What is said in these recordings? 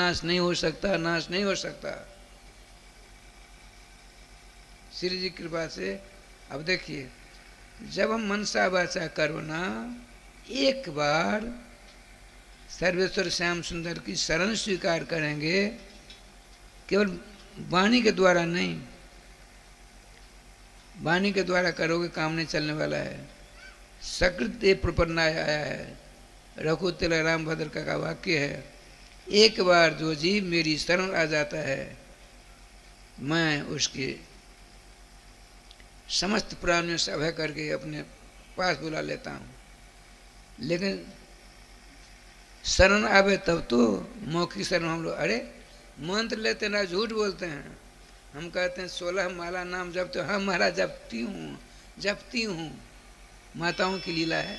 नाश नहीं हो सकता, नाश नहीं हो सकता। श्री जी की कृपा से अब देखिए, जब हम मनसा वाचा करुणा एक बार सर्वेश्वर श्याम सुंदर की शरण स्वीकार करेंगे, केवल वाणी के द्वारा नहीं, वाणी के द्वारा करोगे काम नहीं चलने वाला है। सकृत प्रपन्नाय आया है, रघुतिल राम भद्र का वाक्य है। एक बार जो जीव मेरी शरण आ जाता है, मैं उसके समस्त प्राणियों से अभय करके अपने पास बुला लेता हूँ। लेकिन शरण आवे तब तो मौखिक शरण हम लोग, अरे मंत्र लेते ना, झूठ बोलते हैं। हम कहते हैं 16 माला नाम जपते हो। हाँ महाराज जपती हूँ, माताओं की लीला है।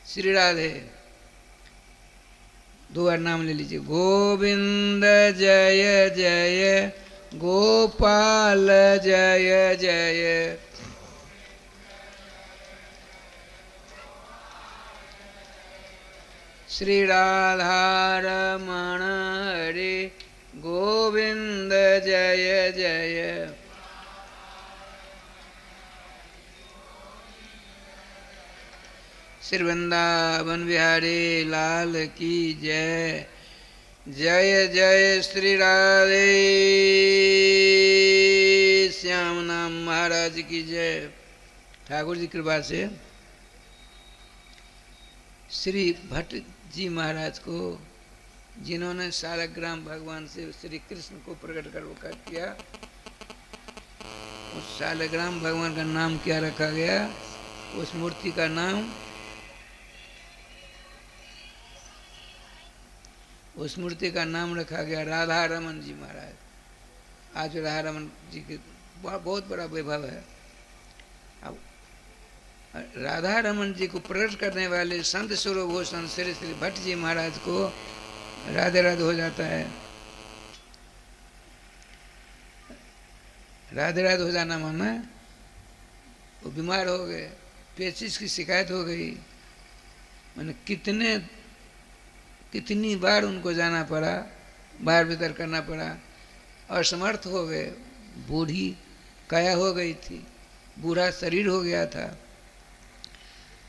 श्री राधे 2 बार नाम ले लीजिए, गोविंद जय जय, गोपाल जय जय, श्री राधा रमण हरे गोविंद जय जय। श्री वृंदावन बिहारी लाल की जय। जय जय श्री राधे श्याम नाम महाराज की जय। ठाकुर जी कृपा से श्री भट्ट जी महाराज को, जिन्होंने सालग्राम भगवान से श्री कृष्ण को प्रकट कर किया, उस सालग्राम भगवान का नाम क्या रखा गया? उस मूर्ति का नाम, उस मूर्ति का नाम रखा गया राधा रमन जी महाराज। आज राधा रमन जी के बहुत बड़ा वैभव है। अब राधा रमन जी को प्रकट करने वाले संत स्वरूपभूषण श्री श्री भट्ट जी महाराज को राधे राधे हो जाता है। राधे राधे हो जाना माना वो बीमार हो गए, पेचिस की शिकायत हो गई। मैंने कितनी बार उनको जाना पड़ा, बाहर भीतर करना पड़ा, असमर्थ हो गए। बूढ़ी काया हो गई थी, बूढ़ा शरीर हो गया था।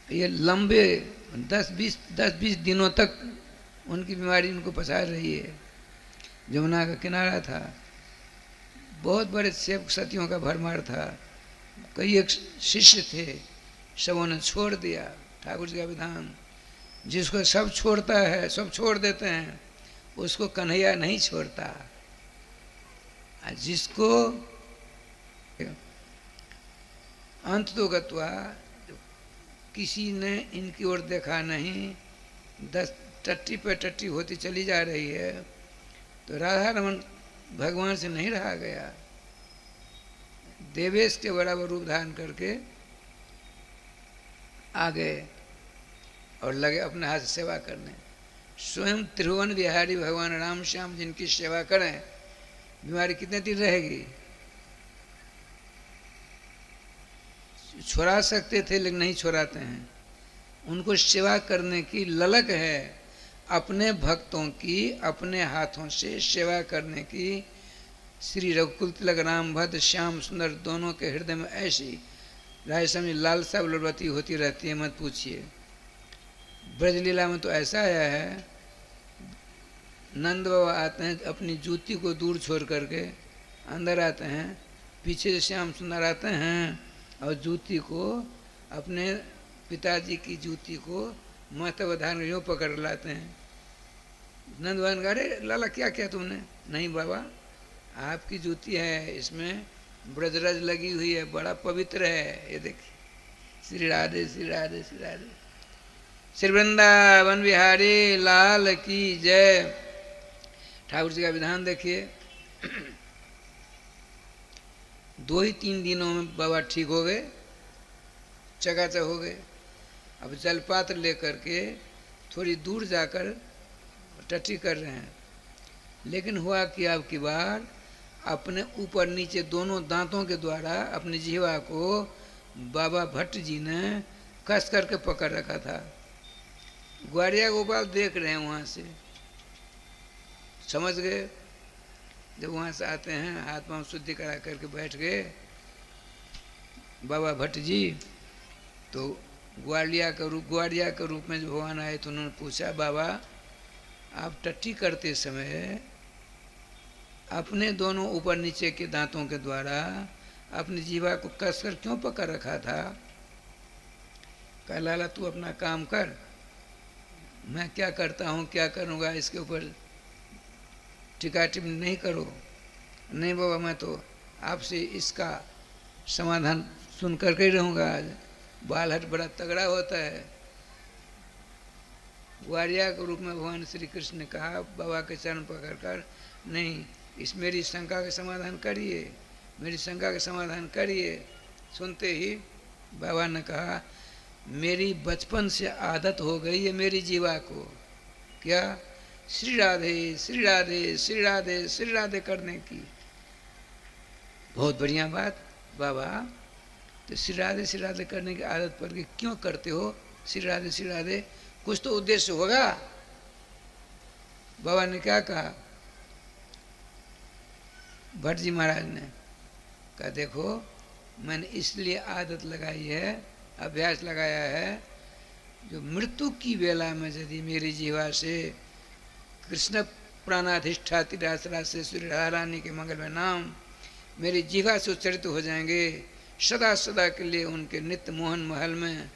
ये लंबे 10-20 दिनों तक उनकी बीमारी उनको पसार रही है। जमुना का किनारा था, बहुत बड़े सेवक सतियों का भरमार था, कई एक शिष्य थे, सबों ने छोड़ दिया। ठाकुर जी का विधान, जिसको सब छोड़ता है, सब छोड़ देते हैं, उसको कन्हैया नहीं छोड़ता। जिसको अंत तो गत्वा, किसी ने इनकी ओर देखा नहीं, 10 टट्टी पे टट्टी होती चली जा रही है, तो राधा रमन भगवान से नहीं रहा गया। देवेश के बराबर रूप धारण करके आ गए और लगे अपने हाथ से सेवा करने। स्वयं त्रिभुवन बिहारी भगवान राम श्याम जिनकी सेवा करें, बीमारी कितने दिन रहेगी? छुड़ा सकते थे लेकिन नहीं छुड़ाते हैं। उनको सेवा करने की ललक है, अपने भक्तों की अपने हाथों से सेवा करने की। श्री रघुकुल तिलक राम भद्र श्याम सुंदर दोनों के हृदय में ऐसी राजस्थान में लालसा बलवती होती रहती है, मत पूछिए। ब्रजलीला में तो ऐसा आया है, नंद बाबा आते हैं, अपनी जूती को दूर छोड़ करके अंदर आते हैं, पीछे से श्याम सुंदर आते हैं और जूती को, अपने पिताजी की जूती को महत्व धारण यूँ पकड़ लाते हैं। नंद भगवान कहा, अरे लाला क्या किया तुमने? नहीं बाबा, आपकी जूती है, इसमें ब्रजरज लगी हुई है, बड़ा पवित्र है, ये देखिए। श्री राधे श्री राधे श्री राधे। श्री वृंदावन बिहारी लाल की जय। ठाकुर जी का विधान देखिए। 2-3 दिनों में बाबा ठीक हो गए, चकाचक हो गए। अब जलपात्र लेकर के थोड़ी दूर जाकर टट्टी कर रहे हैं, लेकिन हुआ कि अब की बार अपने ऊपर नीचे दोनों दांतों के द्वारा अपनी जीवा को बाबा भट्ट जी ने कस करके पकड़ रखा था। ग्वारिया गोपाल देख रहे हैं वहाँ से, समझ गए। जब वहाँ से आते हैं हाथ पाँव शुद्धि करा करके बैठ गए बाबा भट्ट जी, तो ग्वालिया के रूप में जो भगवान आए तो उन्होंने पूछा, बाबा आप टट्टी करते समय अपने दोनों ऊपर नीचे के दांतों के द्वारा अपनी जीवा को कसकर क्यों पकड़ रखा था? कहा, लाला तू अपना काम कर, मैं क्या करता हूँ क्या करूँगा इसके ऊपर टिका टिप्पणी नहीं करो। नहीं बाबा, मैं तो आपसे इसका समाधान सुन करके ही रहूँगा। आज बालहट बड़ा तगड़ा होता है। ग्वालिया के रूप में भगवान श्री कृष्ण ने कहा बाबा के चरण पकड़कर, नहीं, इस मेरी शंका का समाधान करिए, मेरी शंका का समाधान करिए। सुनते ही बाबा ने कहा, मेरी बचपन से आदत हो गई है मेरी जीवा को, क्या? श्री राधे श्री राधे श्री राधे श्री राधे करने की। बहुत बढ़िया बात बाबा, तो श्री राधे करने की आदत पड़ गई, क्यों करते हो श्री राधे? कुछ तो उद्देश्य होगा। बाबा ने क्या कहा, भट्ट जी महाराज ने कहा, देखो मैंने इसलिए आदत लगाई है, अभ्यास लगाया है, जो मृत्यु की वेला में यदि मेरी जीवा से कृष्ण प्राणाधिष्ठाति रासरा से श्री राधा रानी के मंगल में नाम मेरी जीवा से उच्चरित हो जाएंगे, सदा सदा के लिए उनके नित्य मोहन महल में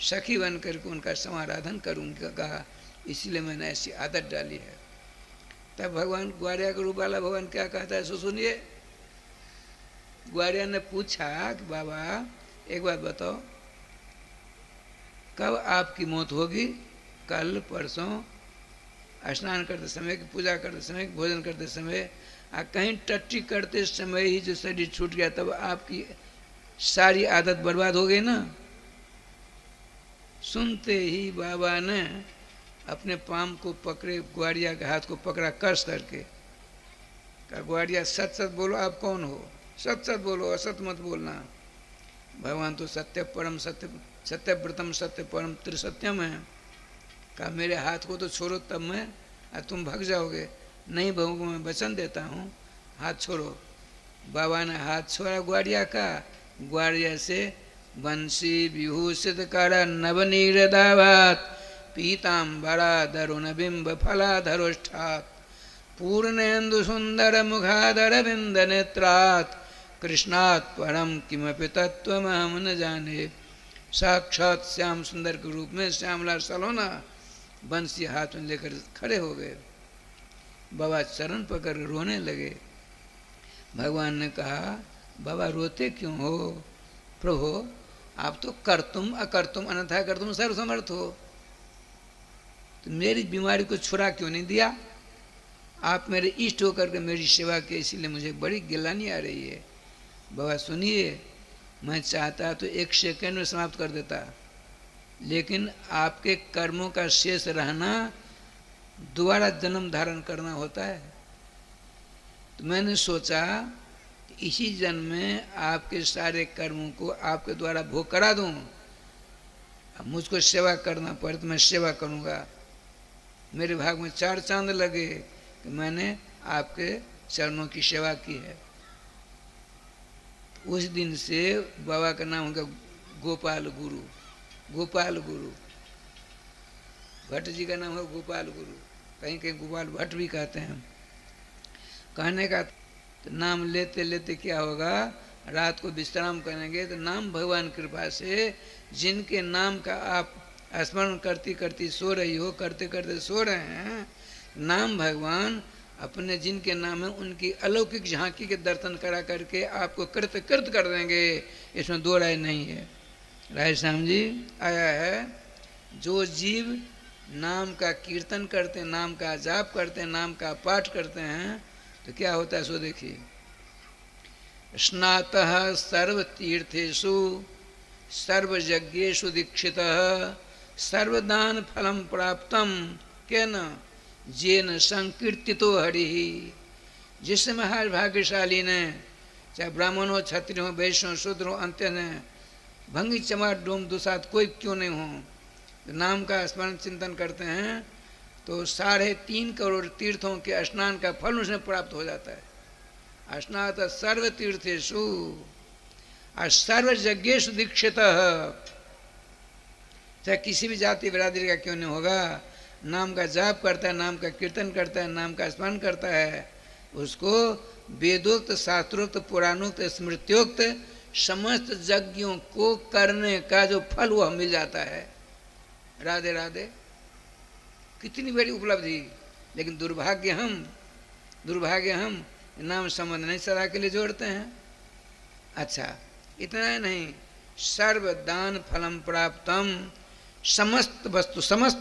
सखी बन करके उनका समाराधन करूँगा। इसलिए मैंने ऐसी आदत डाली है। तब भगवान ग्वालिया के रूप वाला भगवान क्या कहता है, सो सुनिए। ग्वालिया ने पूछा कि बाबा एक बात बताओ, कब आपकी मौत होगी? कल, परसों, स्नान करते समय, पूजा करते समय, भोजन करते समय, कहीं टट्टी करते समय ही जो शरीर छूट गया तब आपकी सारी आदत बर्बाद हो गई ना। सुनते ही बाबा ने अपने पाम को पकड़े, ग्वालिया के हाथ को पकड़ा कस करके, कहा, ग्वालिया सच सच बोलो, आप कौन हो? सच सच बोलो, असत मत बोलना। भगवान तो सत्य परम सत्य, सत्यव्रतम सत्य परम त्रिसत्यम है। कहा, मेरे हाथ को तो छोड़ो तब मैं तुम भाग जाओगे। नहीं बहू, मैं वचन देता हूँ, हाथ छोड़ो। बाबा ने हाथ छोड़ा ग्वालिया का, ग्वालिया से बंसी विभूषित कर नवनीरदावात पीताम्बराधरुण बिंब फलाधरोष्ठात् पूर्णेन्दु सुंदर मुखाधर बिंद नेत्रात् कृष्णात् परम किमपि तत्त्वमहं न जाने। साक्षात श्याम सुंदर के रूप में श्यामलाल सलोना बंसी हाथ में लेकर खड़े हो गए। बाबा चरण पकड़ रोने लगे। भगवान ने कहा, बाबा रोते क्यों हो? प्रभु आप तो कर्तुम अकर्तुम अन्यथा कर्तुम सर्वसमर्थ हो, तो मेरी बीमारी को छुड़ा क्यों नहीं दिया? आप मेरे इष्ट होकर के मेरी सेवा की, इसीलिए मुझे बड़ी गिलानी आ रही है। बाबा सुनिए, मैं चाहता तो 1 सेकंड में समाप्त कर देता, लेकिन आपके कर्मों का शेष रहना दोबारा जन्म धारण करना होता है। तो मैंने सोचा कि इसी जन्म में आपके सारे कर्मों को आपके द्वारा भोग करा दूं। अब मुझको सेवा करना पड़े तो मैं सेवा करूंगा। मेरे भाग में 4 चांद लगे कि मैंने आपके चरणों की सेवा की है। उस दिन से बाबा का नाम होगा गोपाल गुरु। गोपाल गुरु, भट्ट जी का नाम है गोपाल गुरु, कहीं कहीं गोपाल भट्ट भी कहते हैं। कहने का तो नाम लेते लेते क्या होगा, रात को विश्राम करेंगे तो नाम भगवान कृपा से जिनके नाम का आप स्मरण करती करती सो रही हो, करते करते सो रहे हैं, नाम भगवान अपने जिनके नाम है उनकी अलौकिक झांकी के दर्शन करा करके आपको कृत कृत कर देंगे। इसमें 2 राय नहीं है। राय श्याम जी आया है, जो जीव नाम का कीर्तन करते हैं, नाम का जाप करते हैं, नाम का पाठ करते हैं, तो क्या होता है सो देखिए। स्नातः सर्वतीर्थेषु सर्वयज्ञेषु दीक्षितः सर्वदान फलम प्राप्तम केन जेन संकीर्तितो हरि। जिस महान भाग्यशाली ने, चाहे ब्राह्मण हो, क्षत्रिय हो, वैश्य हो, शूद्र हो, अंत्य ने, भंगी चमार डोम दुसात कोई क्यों नहीं हो, तो नाम का स्मरण चिंतन करते हैं तो 3.5 करोड़ तीर्थों के स्नान का फल उसमें प्राप्त हो जाता है। स्नात सर्व तीर्थेषु और सर्व यज्ञेषु दीक्षित, चाहे किसी भी जाति बिरादरी का क्यों नहीं होगा, नाम का जाप करता है, नाम का कीर्तन करता है, नाम का स्मरण करता है, उसको वेदोक्त शास्त्रोक्त पुराणोक्त स्मृत्योक्त समस्त यज्ञों को करने का जो फल वह मिल जाता है। राधे राधे, कितनी बड़ी उपलब्धि। लेकिन दुर्भाग्य हम नाम संबंध नहीं सदा के लिए जोड़ते हैं। अच्छा, इतना ही नहीं, सर्व दान फलम प्राप्तम, समस्त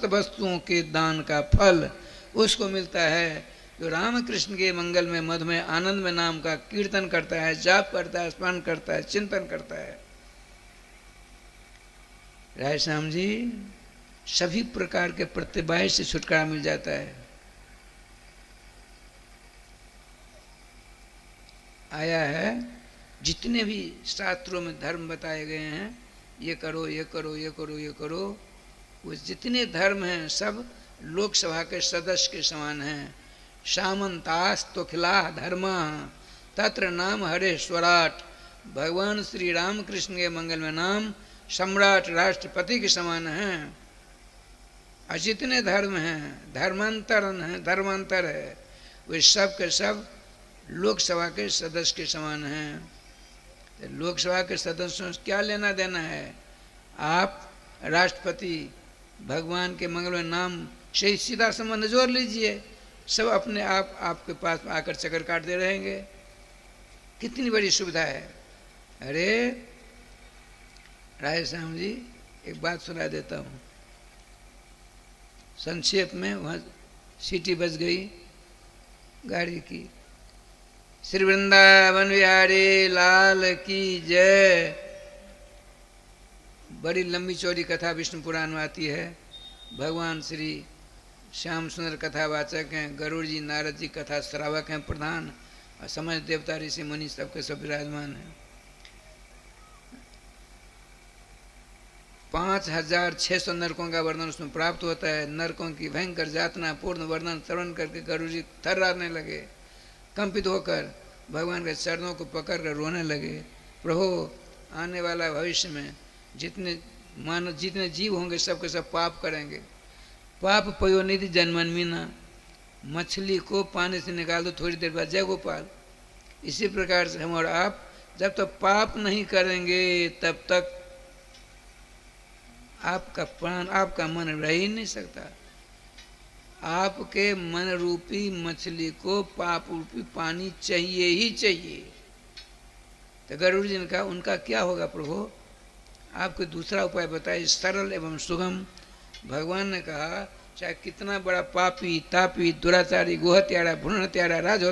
वस्तुओं के दान का फल उसको मिलता है जो रामकृष्ण के मंगल में मधु में आनंद में नाम का कीर्तन करता है, जाप करता है, स्मरण करता है, चिंतन करता है। राय श्याम जी, सभी प्रकार के प्रत्यवाय से छुटकारा मिल जाता है। आया है जितने भी शास्त्रों में धर्म बताए गए हैं, ये करो ये करो ये करो ये करो, वो जितने धर्म हैं सब लोकसभा के सदस्य के समान हैं। सामंतास्तु खिला धर्म तत्र नाम हरे स्वराट, भगवान श्री रामकृष्ण के मंगल में नाम सम्राट राष्ट्रपति के समान हैं। और जितने धर्म हैं, धर्मांतर है, वे सब के सब लोकसभा के सदस्य के समान हैं। तो लोकसभा के सदस्यों से क्या लेना देना है? आप राष्ट्रपति भगवान के मंगल में नाम से सीधा संबंध जोड़ लीजिए, सब अपने आप आपके पास आकर चक्कर काटते रहेंगे। कितनी बड़ी सुविधा है। अरे राय श्याम जी, एक बात सुना देता हूँ संक्षेप में। वहाँ सीटी बज गई गाड़ी की। श्री वृंदावन बिहारी लाल की जय। बड़ी लंबी चौड़ी कथा विष्णु पुराण में आती है। भगवान श्री श्याम सुंदर कथावाचक हैं, गरुड़ जी नारद जी कथा श्रावक हैं प्रधान, और समस्त देवता ऋषि मुनि सबके सब विराजमान हैं। 5600 नरकों का वर्णन उसमें प्राप्त होता है। नरकों की भयंकर यातना पूर्ण वर्णन श्रवण करके गरुड़ जी थर्राने लगे, कंपित होकर भगवान के चरणों को पकड़कर रोने लगे। प्रभु, आने वाला भविष्य में जितने जीव होंगे सबके सब पाप करेंगे। पाप पयोनिधि जन्मन्मीना, मछली को पानी से निकाल दो थोड़ी देर बाद, जय गोपाल। इसी प्रकार से हम और आप जब तक पाप नहीं करेंगे तब तक आपका प्राण, आपका मन रह ही नहीं सकता। आपके मन रूपी मछली को पाप रूपी पानी चाहिए ही चाहिए। तो गरुड़ जी ने कहा, उनका क्या होगा प्रभु? आपको दूसरा उपाय बताइए, सरल एवं सुगम। भगवान ने कहा, चाहे कितना बड़ा पापी तापी दुराचारी गो हत्यारा भ्रूण हत्यारा राज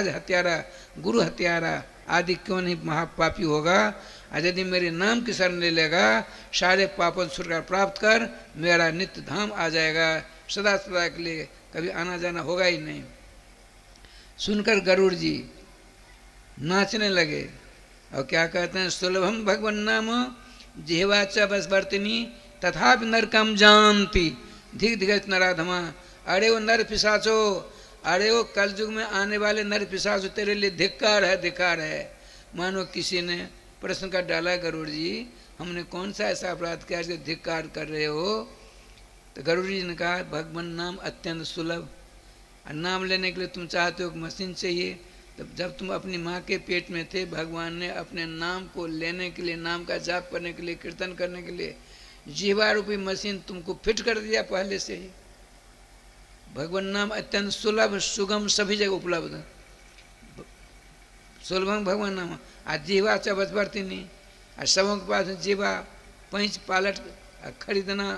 हत्यारा गुरु हत्यारा आदि क्यों नहीं महापापी होगा, और यदि मेरे नाम की शरण ले लेगा सारे पापों से छुटकारा प्राप्त कर मेरा नित्य धाम आ जाएगा, सदा सदा के लिए कभी आना जाना होगा ही नहीं। सुनकर गरुड़ जी नाचने लगे और क्या कहते हैं, सुलभम भगवन नाम जिह्वाच बसवर्तिनी तथापि नरकम जानती धिक धिगत नराधमा। अरे वो नर पिशाचो, अरे वो कलयुग में आने वाले नर पिशाचो, तेरे लिए धिक्कार है, धिक्कार है। मानो किसी ने प्रश्न कर डाला, गरुड़ जी हमने कौन सा ऐसा अपराध किया जो धिक्कार कर रहे हो? तो गरुड़ जी ने कहा, भगवान नाम अत्यंत सुलभ, और नाम लेने के लिए तुम चाहते हो मशीन चाहिए। तब जब तुम अपनी माँ के पेट में थे, भगवान ने अपने नाम को लेने के लिए, नाम का जाप करने के लिए, कीर्तन करने के लिए जीवा रूपी मशीन तुमको फिट कर दिया पहले से ही। भगवान नाम अत्यंत सुलभ सुगम सभी जगह उपलब्ध। सुलभम भगवान नाम आज जीवा चबचबरती नहीं, और सबों के पास जीवा पैंच पालट खरीदना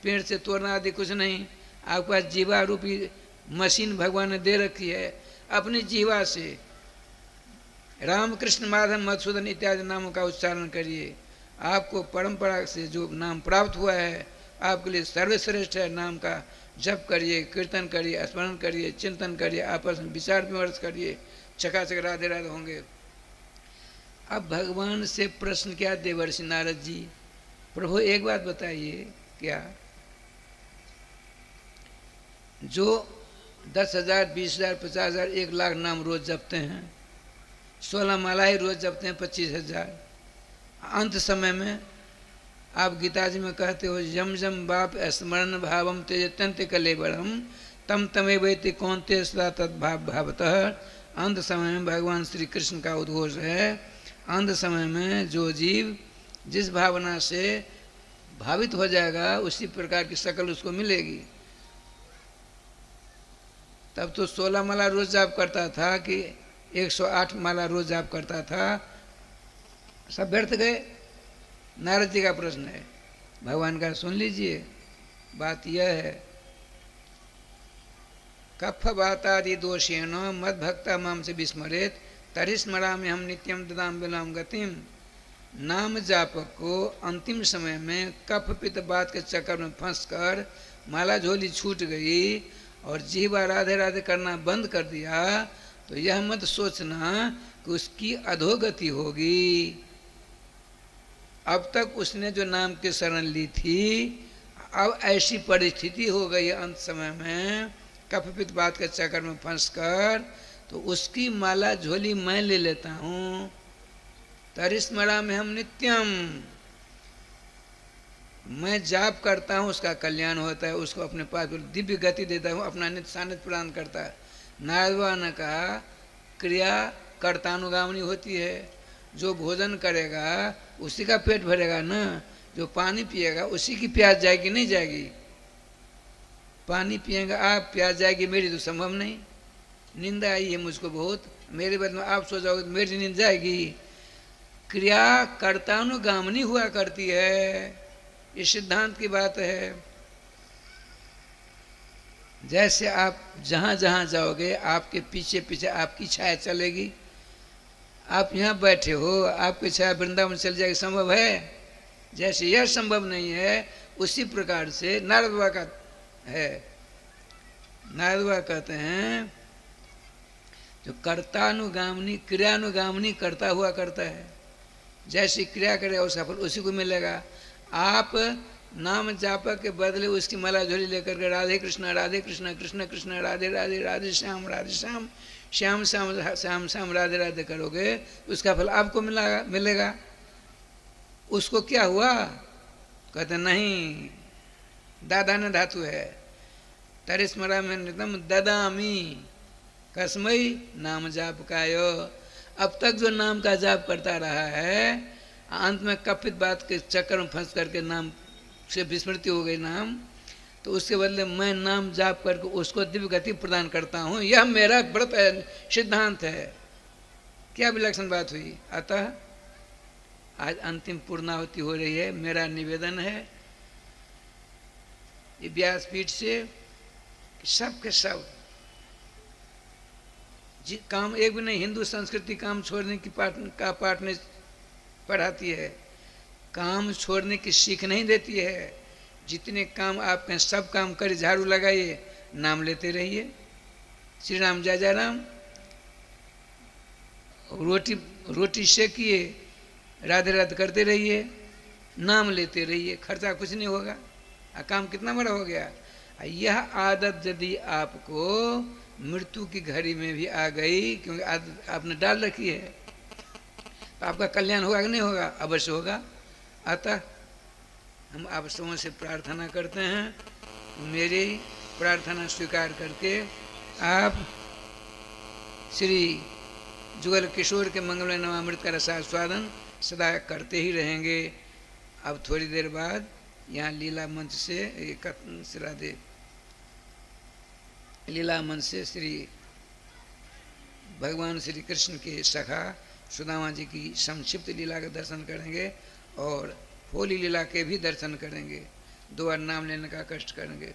पेड़ से तोड़ना आदि कुछ नहीं। आपके पास जीवा रूपी मशीन भगवान ने दे रखी है। अपनी जीवा से राम कृष्ण माधव मधुसूदन इत्यादि नामों का उच्चारण करिए। आपको परंपरा से जो नाम प्राप्त हुआ है आपके लिए सर्वश्रेष्ठ है। नाम का जप करिए, कीर्तन करिए, स्मरण करिए, चिंतन करिए, आपस में विचार विमर्श करिए, चकाचक राधे राधे होंगे। अब भगवान से प्रश्न किया देवर्षि नारद जी, प्रभु एक बात बताइए, क्या जो 10,000, 20,000, 50,000, 1,00,000 नाम रोज जपते हैं, 16 मालाएं रोज जपते हैं, 25,000। अंत समय में आप गीता जी में कहते हो, यम यम बाप स्मरण भावम तेजत्यंत कलेबरम तम तमे वेति कौनते सदा तद्भाव भावतः। अंत समय में भगवान श्री कृष्ण का उद्घोष है, अंत समय में जो जीव जिस भावना से भावित हो जाएगा उसी प्रकार की शकल उसको मिलेगी। तब तो 16 माला रोज जाप करता था कि 108 माला रोज जाप करता था, सब व्यर्थ गए। नारद जी का प्रश्न है, भगवान का सुन लीजिए। बात यह है, कफ वातादि दोषेण मद भक्ता माम से विस्मरेत तरि स्मरामि हम नित्यम ददाम बिलाम गतिम। नाम जापक को अंतिम समय में कफ पित्त बात के चक्कर में फंसकर माला झोली छूट गई और जीवा राधे राधे करना बंद कर दिया, तो यह मत सोचना कि उसकी अधोगति होगी। अब तक उसने जो नाम की शरण ली थी, अब ऐसी परिस्थिति हो गई अंत समय में कफपित बात के चक्कर में फंसकर, तो उसकी माला झोली मैं ले लेता हूँ। तरिस्मरा में हम नित्यम, मैं जाप करता हूँ, उसका कल्याण होता है, उसको अपने पास दिव्य गति देता हूँ, अपना नित्य सानिध्य प्रदान करता है। नारद बाबा ने कहा, क्रिया कर्तानुगामिनी होती है। जो भोजन करेगा उसी का पेट भरेगा ना, जो पानी पिएगा उसी की प्यास जाएगी, नहीं जाएगी। पानी पिएगा आप, प्यास जाएगी मेरी, तो संभव नहीं। निंदा आई है मुझको बहुत, मेरे बदले में आप सो जाओगे तो मेरी नींद जाएगी। क्रिया कर्तानुगामिनी हुआ करती है, ये सिद्धांत की बात है। जैसे आप जहाँ जहाँ जाओगे आपके पीछे पीछे आपकी छाया चलेगी। आप यहाँ बैठे हो, आपकी छाया वृंदावन चल जाएगी, संभव है? जैसे यह संभव नहीं है, उसी प्रकार से नारद बाबा का है। नारद बाबा कहते हैं, जो कर्तानुगामिनी क्रियानुगामिनी करता हुआ करता है, जैसी क्रिया करे और सफल उसी को मिलेगा। आप नाम जापक के बदले उसकी माला झोली लेकर के राधे कृष्ण कृष्ण कृष्ण राधे राधे राधे श्याम श्याम श्याम श्याम राधे राधे करोगे, उसका फल आपको मिलेगा। उसको क्या हुआ? कहते नहीं, दादा ने धातु है। तरिस्मरा में नितम ददामी कसमई नाम जाप कायो। अब तक जो नाम का जाप करता रहा है, अंत में कपित बात के चक्कर में फंस करके नाम से विस्मृति हो गई नाम, तो उसके बदले मैं नाम जाप करके उसको दिव्य गति प्रदान करता हूँ। यह मेरा व्रत है, सिद्धांत है। क्या विलक्षण बात हुई। अतः आज अंतिम पूर्णाहुति हो रही है। मेरा निवेदन है ये व्यासपीठ से कि सब के सब जी काम एक भी नहीं, हिंदू संस्कृति काम छोड़ने की पाठ नहीं पढ़ाती है, काम छोड़ने की सीख नहीं देती है। जितने काम आप कहें सब काम करिए, झाड़ू लगाइए, नाम लेते रहिए, श्री राम जय जय राम। रोटी सेकिए, राधे राधे करते रहिए, नाम लेते रहिए, खर्चा कुछ नहीं होगा। काम कितना बड़ा हो गया। यह आदत यदि आपको मृत्यु की घड़ी में भी आ गई, क्योंकि आदत आपने डाल रखी है, तो आपका कल्याण होगा कि नहीं होगा? अवश्य होगा। अतः हम आप सबों से प्रार्थना करते हैं, मेरी प्रार्थना स्वीकार करके आप श्री जुगल किशोर के मंगल नवामृत का रसास्वादन सदा करते ही रहेंगे। अब थोड़ी देर बाद यहाँ लीला मंच से राधे लीला मंच से श्री भगवान श्री कृष्ण के सखा सुदामा जी की संक्षिप्त लीला का दर्शन करेंगे और होली लीला के भी दर्शन करेंगे। 2 बार नाम लेने का कष्ट करेंगे।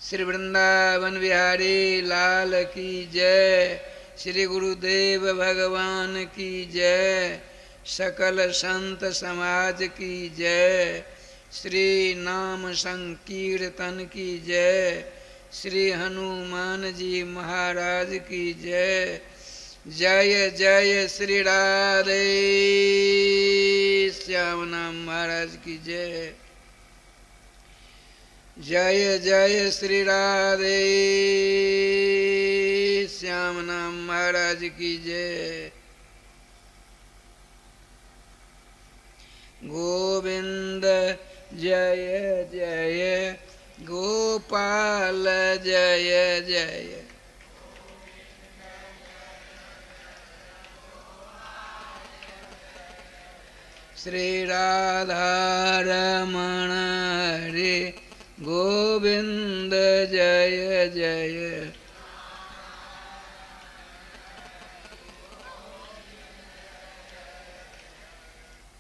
श्री वृंदावन बिहारी लाल की जय, श्री गुरुदेव भगवान की जय, सकल संत समाज की जय, श्री नाम संकीर्तन की जय, श्री हनुमान जी महाराज की जय। जय जय श्री राधे श्याम नाम महाराज की जय। जय जय श्री राधे श्याम नाम महाराज की जय। गोविंद जय जय गोपाल जय जय। श्री राधा रमण हरे गोविंद जय जय।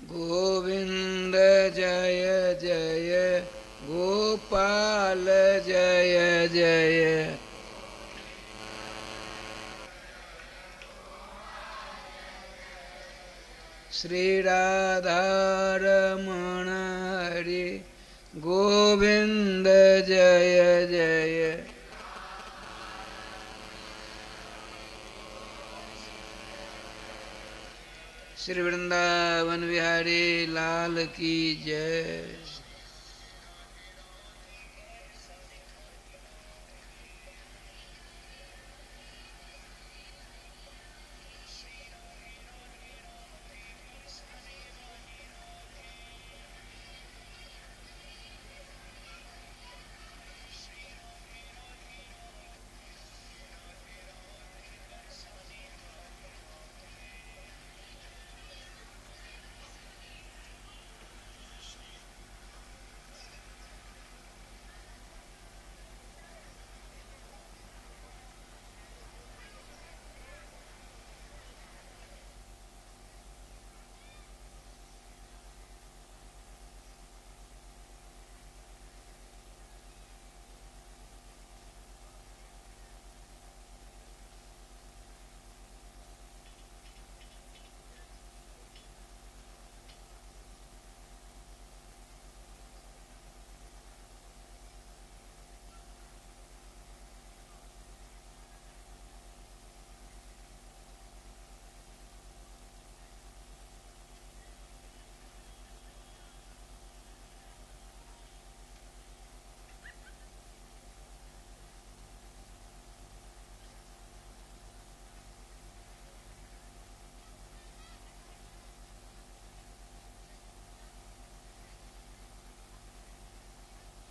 गोविंद जय जय गोपाल जय जय। श्री राधा रमण हरे गोविंद जय जय। श्री वृंदावन बिहारी लाल की जय।